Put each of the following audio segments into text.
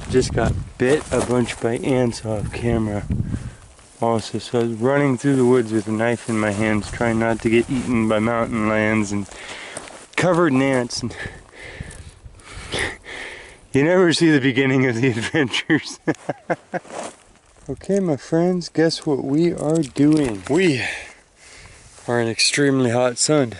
Just got bit a bunch by ants off camera also, so I was running through the woods with a knife in my hands trying not to get eaten by mountain lions and covered in ants. And you never see the beginning of the adventures. Okay, my friends, guess what we are doing? We are an extremely hot sun.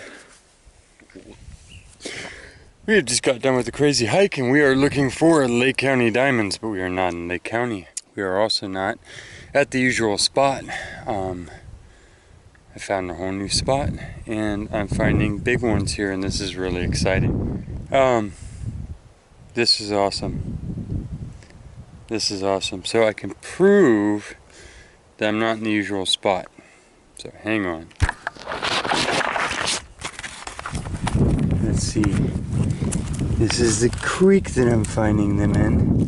We have just got done with a crazy hike and we are looking for Lake County diamonds, but we are not in Lake County. We are also not at the usual spot. I found a whole new spot and I'm finding big ones here, and this is really exciting. This is awesome. This is awesome. So I can prove that I'm not in the usual spot. So hang on. Let's see. This is the creek that I'm finding them in.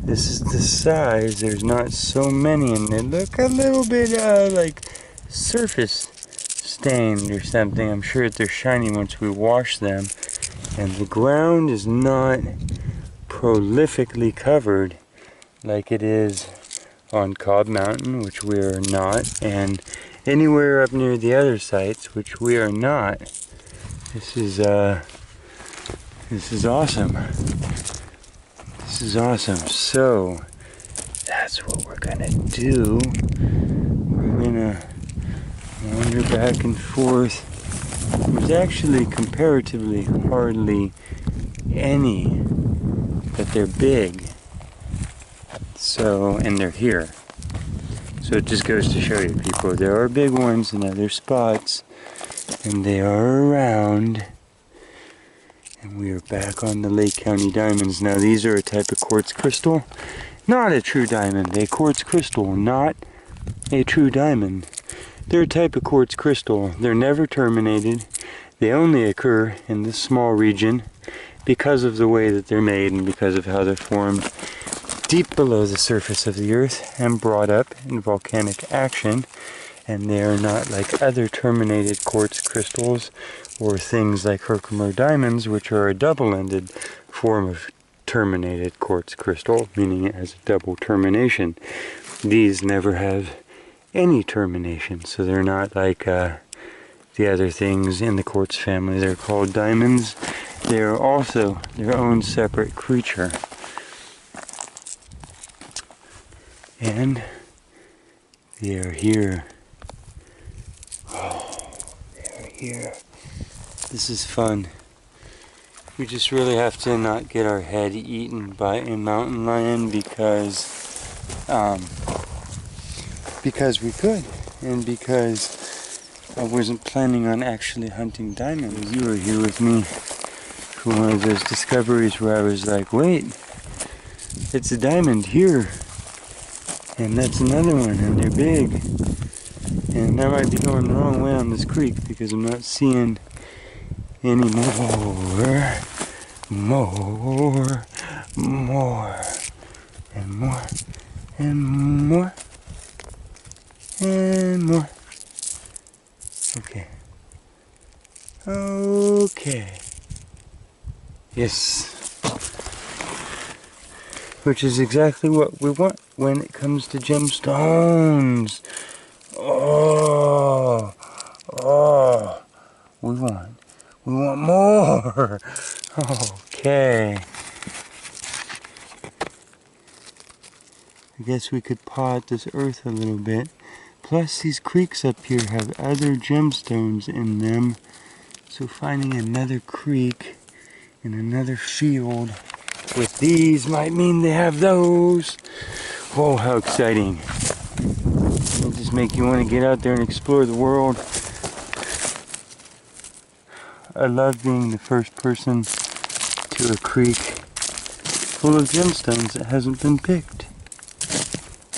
This is the size. There's not so many, and they look a little bit like surface stained or something. I'm sure that they're shiny once we wash them. And the ground is not prolifically covered like it is on Cobb Mountain, which we are not, and anywhere up near the other sites, which we are not. This is awesome. This is awesome. So that's what we're gonna do. We're gonna wander back and forth. There's actually comparatively hardly any, but they're big. So, and they're here. So it just goes to show you, people, there are big ones in other spots, and they are around. And we are back on the Lake County diamonds. Now these are a type of quartz crystal. Not a true diamond. A quartz crystal, not a true diamond. They're a type of quartz crystal. They're never terminated. They only occur in this small region because of the way that they're made and because of how they're formed deep below the surface of the earth and brought up in volcanic action. And they are not like other terminated quartz crystals or things like Herkimer diamonds, which are a double-ended form of terminated quartz crystal, meaning it has a double termination. These never have any termination, so they're not like the other things in the quartz family. They're called diamonds. They are also their own separate creature. And they are here. Oh, they're here. This is fun. We just really have to not get our head eaten by a mountain lion because we could, and because I wasn't planning on actually hunting diamonds. You were here with me for one of those discoveries where I was like, wait, it's a diamond here, and that's another one, and they're big. And I might be going the wrong way on this creek because I'm not seeing any more, and more, and more. Okay. Yes. Which is exactly what we want when it comes to gemstones. Oh. We want more. Okay. I guess we could paw at this earth a little bit. Plus these creeks up here have other gemstones in them. So finding another creek in another field with these might mean they have those. Whoa, how exciting. It'll just make you want to get out there and explore the world. I love being the first person to a creek full of gemstones that hasn't been picked.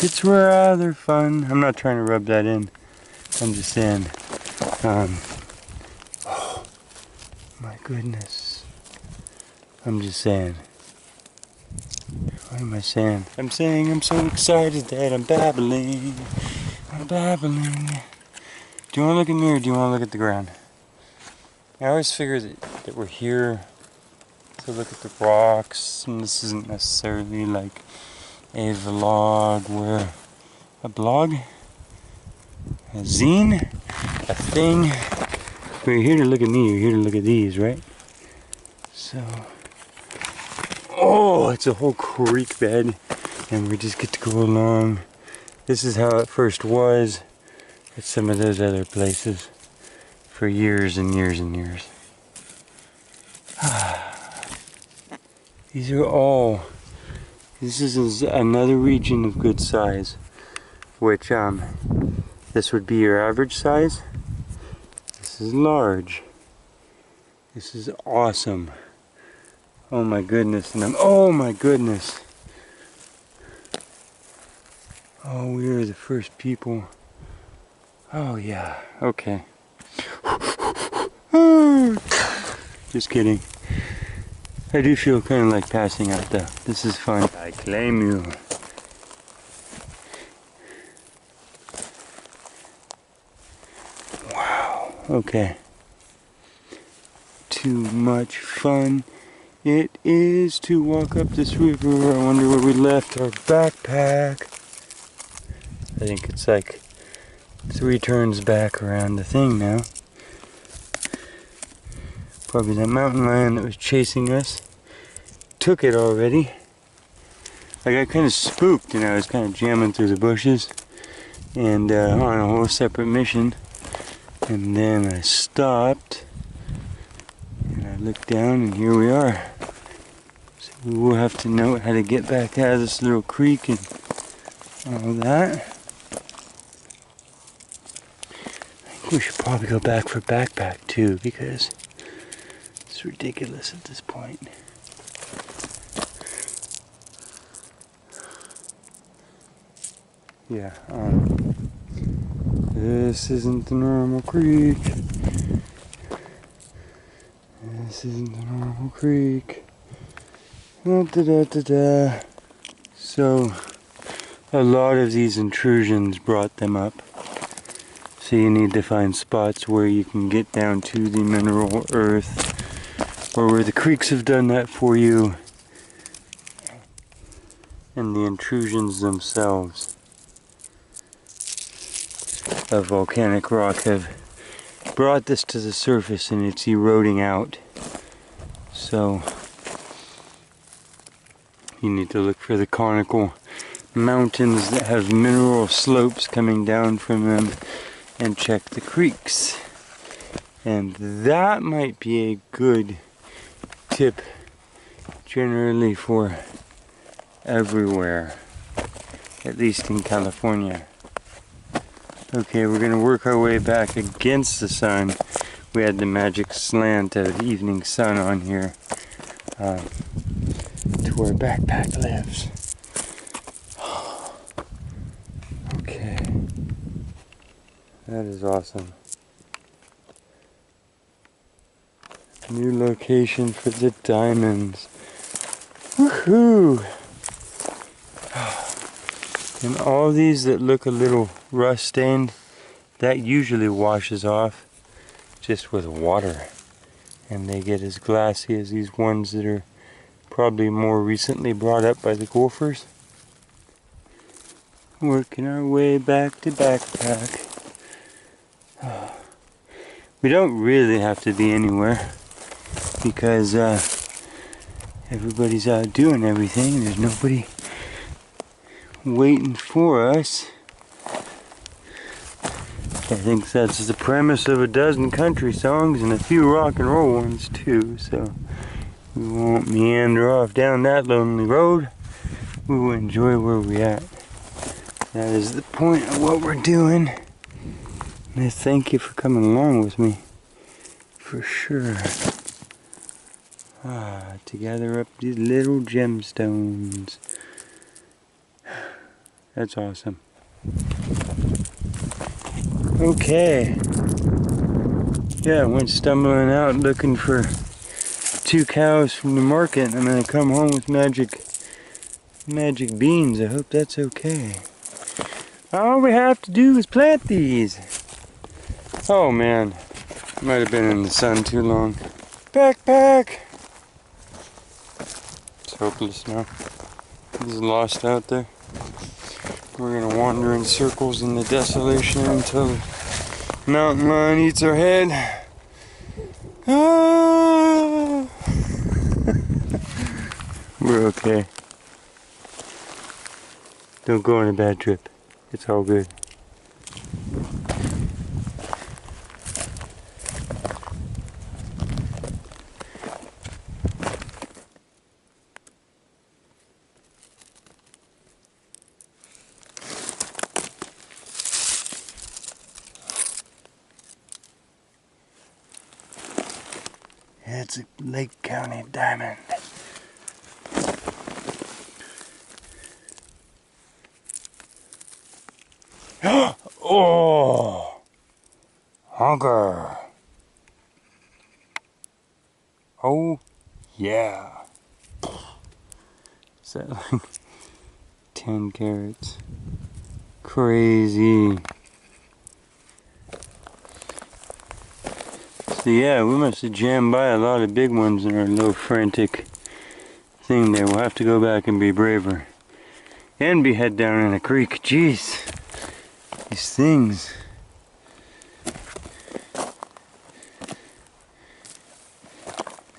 It's rather fun. I'm not trying to rub that in. I'm just saying, oh my goodness. I'm just saying. What am I saying? I'm saying I'm so excited that I'm babbling. I'm babbling. Do you want to look at me or do you want to look at the ground? I always figure that we're here to look at the rocks. And this isn't necessarily like a vlog where a blog, a zine, a thing. But you're here to look at me, you're here to look at these, right? So, oh, it's a whole creek bed, and we just get to go along. This is how it first was at some of those other places for years and years and years. These are all, this is another region of good size, which this would be your average size. This is large. This is awesome. Oh my goodness, and oh my goodness. Oh, we are the first people. Oh yeah, okay. Just kidding. I do feel kind of like passing out though. This is fun. I claim you. Wow, okay. Too much fun it is to walk up this river. I wonder where we left our backpack. I think it's like 3 turns back around the thing now. Probably that mountain lion that was chasing us took it already. I got kind of spooked and I was kind of jamming through the bushes and on a whole separate mission. And then I stopped and I looked down and here we are. So we will have to know how to get back out of this little creek and all that. I think we should probably go back for backpack too because it's ridiculous at this point. Yeah, this isn't the normal creek. This isn't the normal creek. Da, da, da, da, da. So, a lot of these intrusions brought them up. So you need to find spots where you can get down to the mineral earth, or where the creeks have done that for you, and the intrusions themselves of volcanic rock have brought this to the surface and it's eroding out. So you need to look for the conical mountains that have mineral slopes coming down from them and check the creeks. And that might be a good tip generally for everywhere, at least in California. Okay, we're gonna work our way back against the sun. We had the magic slant of evening sun on here to where backpack lives. Okay, that is awesome. New location for the diamonds. Woohoo! And all these that look a little rust stained, that usually washes off just with water. And they get as glassy as these ones that are probably more recently brought up by the gophers. Working our way back to backpack. We don't really have to be anywhere because everybody's out doing everything. There's nobody waiting for us. I think that's the premise of a dozen country songs and a few rock and roll ones too, so we won't meander off down that lonely road. We will enjoy where we're at. That is the point of what we're doing. And I thank you for coming along with me, for sure. To gather up these little gemstones. That's awesome. Okay. Yeah, I went stumbling out looking for 2 cows from the market. I'm gonna come home with magic beans. I hope that's okay. All we have to do is plant these. Oh man, might have been in the sun too long. Backpack! hopeless now. He's lost out there. We're gonna wander in circles in the desolation until the mountain lion eats our head. Ah! We're okay. Don't go on a bad trip. It's all good. It's a Lake County diamond. Oh! Honker! Oh, yeah. Is that like 10 carats? Crazy. So yeah, we must have jammed by a lot of big ones in our little frantic thing there. We'll have to go back and be braver. And be head down in a creek. Jeez. These things.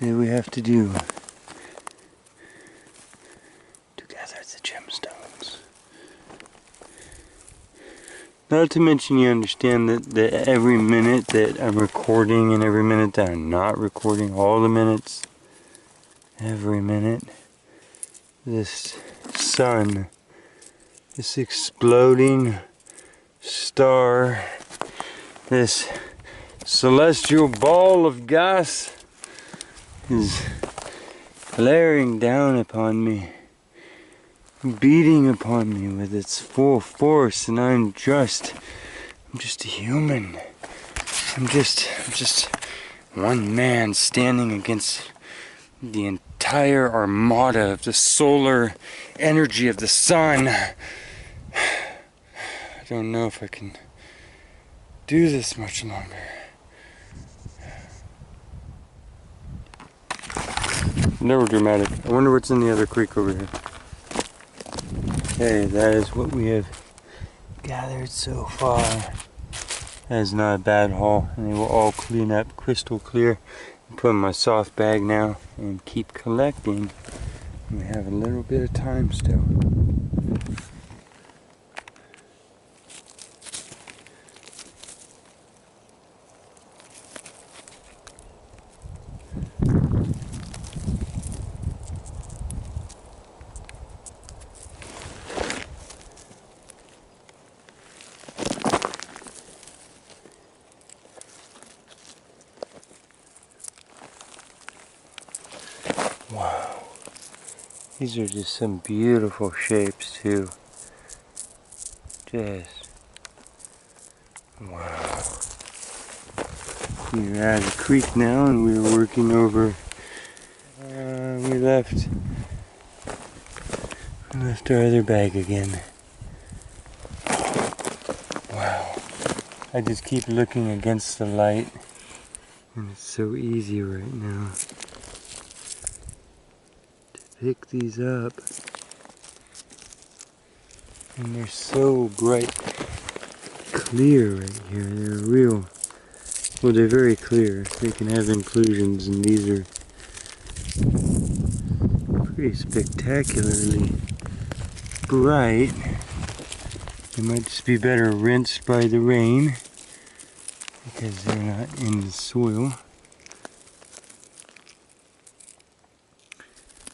That we have to do to gather the gemstones. Not to mention, you understand that every minute that I'm recording and every minute that I'm not recording, all the minutes, every minute, this sun, this exploding star, this celestial ball of gas is glaring down upon me, beating upon me with its full force, and I'm just a human. I'm just one man standing against the entire armada of the solar energy of the sun. I don't know if I can do this much longer. Never dramatic. I wonder what's in the other creek over here. Okay, that is what we have gathered so far. That is not a bad haul, and they will all clean up crystal clear. Put in my soft bag now and keep collecting. We have a little bit of time still. Wow. These are just some beautiful shapes too. Just wow. We're at a creek now and we're working over. We left our other bag again. Wow. I just keep looking against the light and it's so easy right now pick these up, and they're so bright clear right here. They're real, well, they're very clear. They can have inclusions, and these are pretty spectacularly bright. They might just be better rinsed by the rain because they're not in the soil.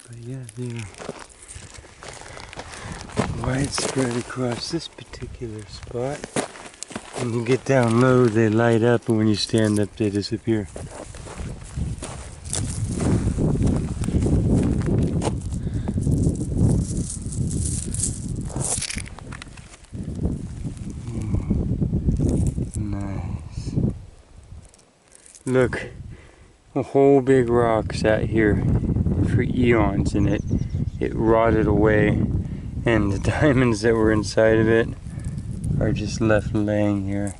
But yeah, they're widespread across this particular spot. When you get down low, they light up, and when you stand up, they disappear. Nice. Look, a whole big rock sat here for eons, and it rotted away, and the diamonds that were inside of it are just left laying here.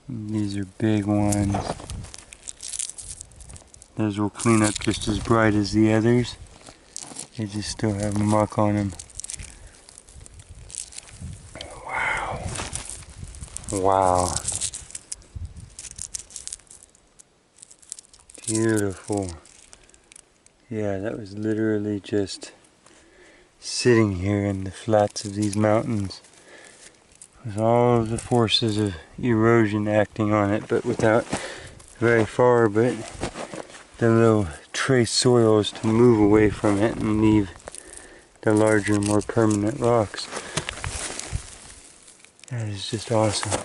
These are big ones. Those will clean up just as bright as the others. They just still have muck on them. Wow. Wow. Beautiful. Yeah, that was literally just sitting here in the flats of these mountains with all of the forces of erosion acting on it, but without very far but the little trace soils to move away from it and leave the larger, more permanent rocks. That is just awesome.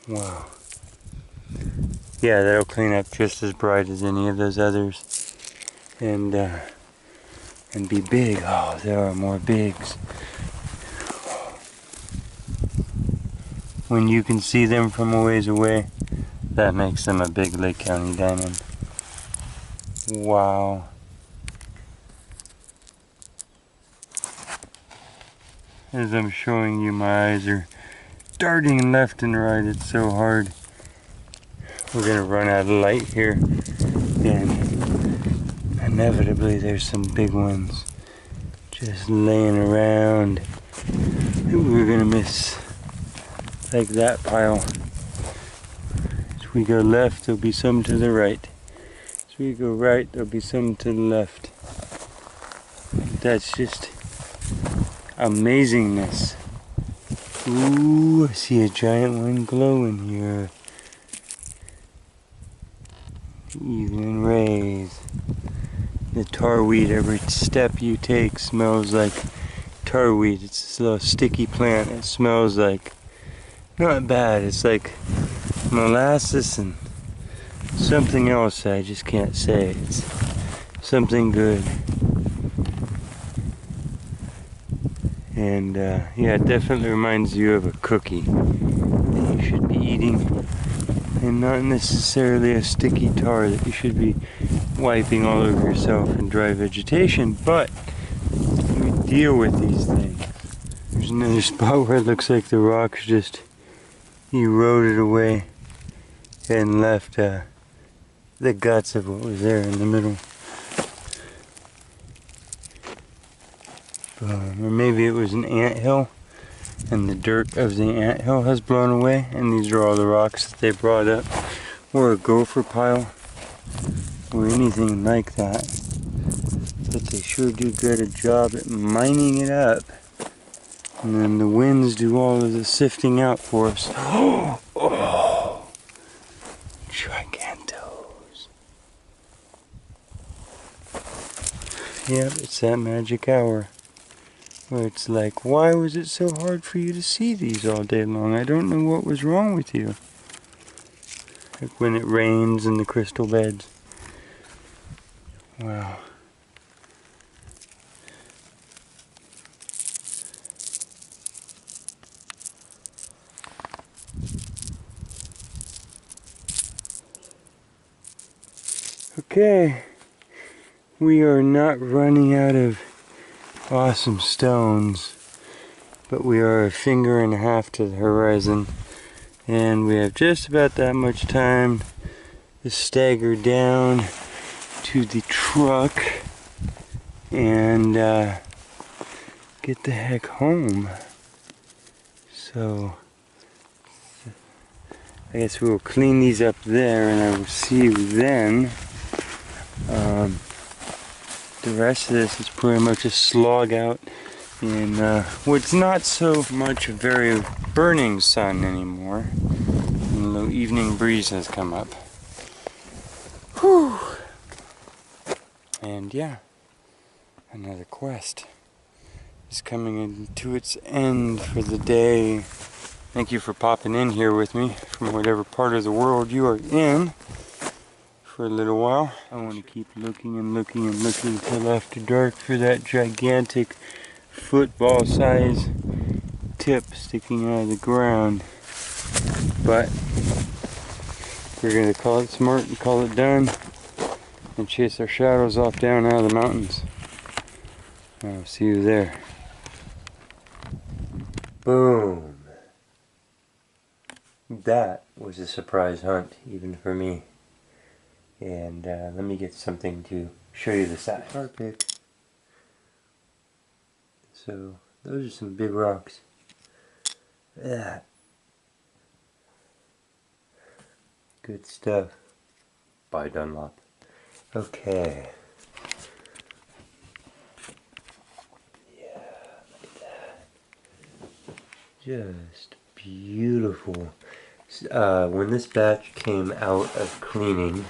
Wow. Yeah, that'll clean up just as bright as any of those others. And be big. Oh, there are more bigs. When you can see them from a ways away, that makes them a big Lake County diamond. Wow. As I'm showing you, my eyes are darting left and right. It's so hard. We're gonna run out of light here, and inevitably there's some big ones just laying around that we're gonna miss, like that pile. As we go left, there'll be some to the right. As we go right, there'll be some to the left. That's just amazingness. Ooh, I see a giant one glowing here. Evening rays. The tarweed, every step you take smells like tarweed. It's this little sticky plant. It smells like, not bad, it's like molasses and something else I just can't say. It's something good. And yeah, it definitely reminds you of a cookie that you should be eating, and not necessarily a sticky tar that you should be wiping all over yourself in dry vegetation, but we deal with these things. There's another spot where it looks like the rocks just eroded away and left the guts of what was there in the middle. Or maybe it was an anthill, and the dirt of the anthill has blown away, and these are all the rocks that they brought up, or a gopher pile, or anything like that. But they sure do good a job at mining it up, and then the winds do all of the sifting out for us. Oh, gigantos. Yep, it's that magic hour where it's like, why was it so hard for you to see these all day long? I don't know what was wrong with you. Like when it rains in the crystal beds. Wow. Okay, we are not running out of awesome stones, but we are a finger and a half to the horizon, and we have just about that much time to stagger down to the truck and get the heck home. So I guess we will clean these up there, and I will see you then. The rest of this is pretty much a slog out in what's not so much a very burning sun anymore. And a little evening breeze has come up. Whew. And yeah, another quest is coming into its end for the day. Thank you for popping in here with me from whatever part of the world you are in for a little while. I want to keep looking and looking and looking till after dark for that gigantic football size tip sticking out of the ground. But we're going to call it smart and call it done and chase our shadows off down out of the mountains. I'll see you there. Boom. That was a surprise hunt, even for me. And let me get something to show you the size. Tar pick. So those are some big rocks. Yeah. Good stuff. By Dunlop. Okay. Yeah, look at that. Just beautiful. When this batch came out of cleaning,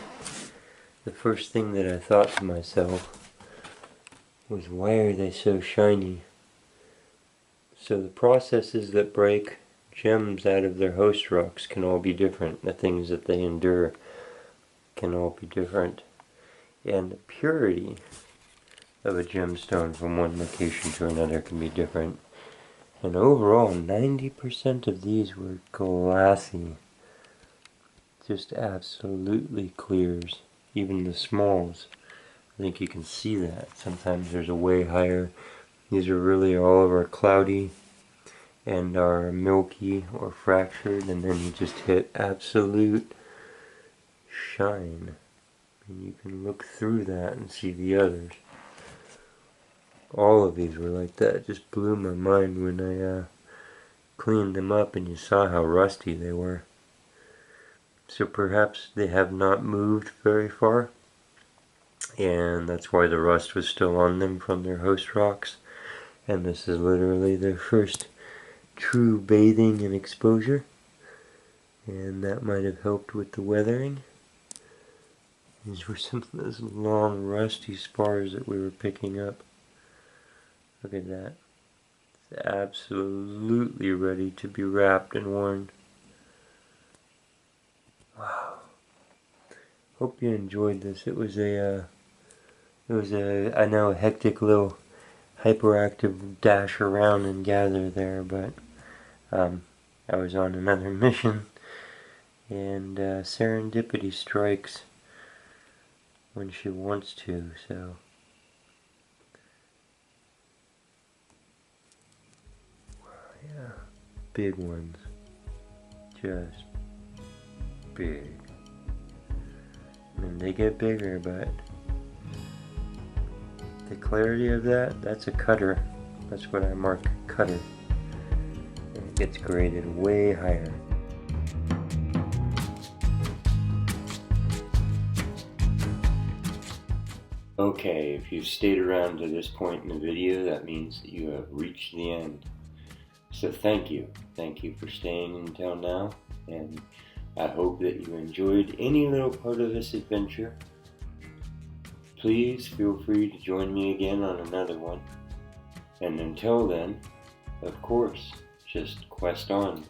the first thing that I thought to myself was, why are they so shiny? So the processes that break gems out of their host rocks can all be different. The things that they endure can all be different. And the purity of a gemstone from one location to another can be different. And overall, 90% of these were glassy. Just absolutely clears. Even the smalls. I think you can see that. Sometimes there's a way higher. These are really all of our cloudy and are milky or fractured, and then you just hit absolute shine. And you can look through that and see the others. All of these were like that. It just blew my mind when I cleaned them up and you saw how rusty they were. So perhaps they have not moved very far, and that's why the rust was still on them from their host rocks. And this is literally their first true bathing and exposure, and that might have helped with the weathering. These were some of those long rusty spars that we were picking up. Look at that. It's absolutely ready to be wrapped and worn. Wow. Hope you enjoyed this. It was a I know, a hectic little hyperactive dash around and gather there, but I was on another mission, and serendipity strikes when she wants to, so. Yeah, big ones. Just big. And they get bigger, but the clarity of that's a cutter. That's what I mark cutter. And it gets graded way higher. Okay, if you've stayed around to this point in the video, that means that you have reached the end. So thank you. Thank you for staying until now, and I hope that you enjoyed any little part of this adventure. Please feel free to join me again on another one. And until then, of course, just quest on.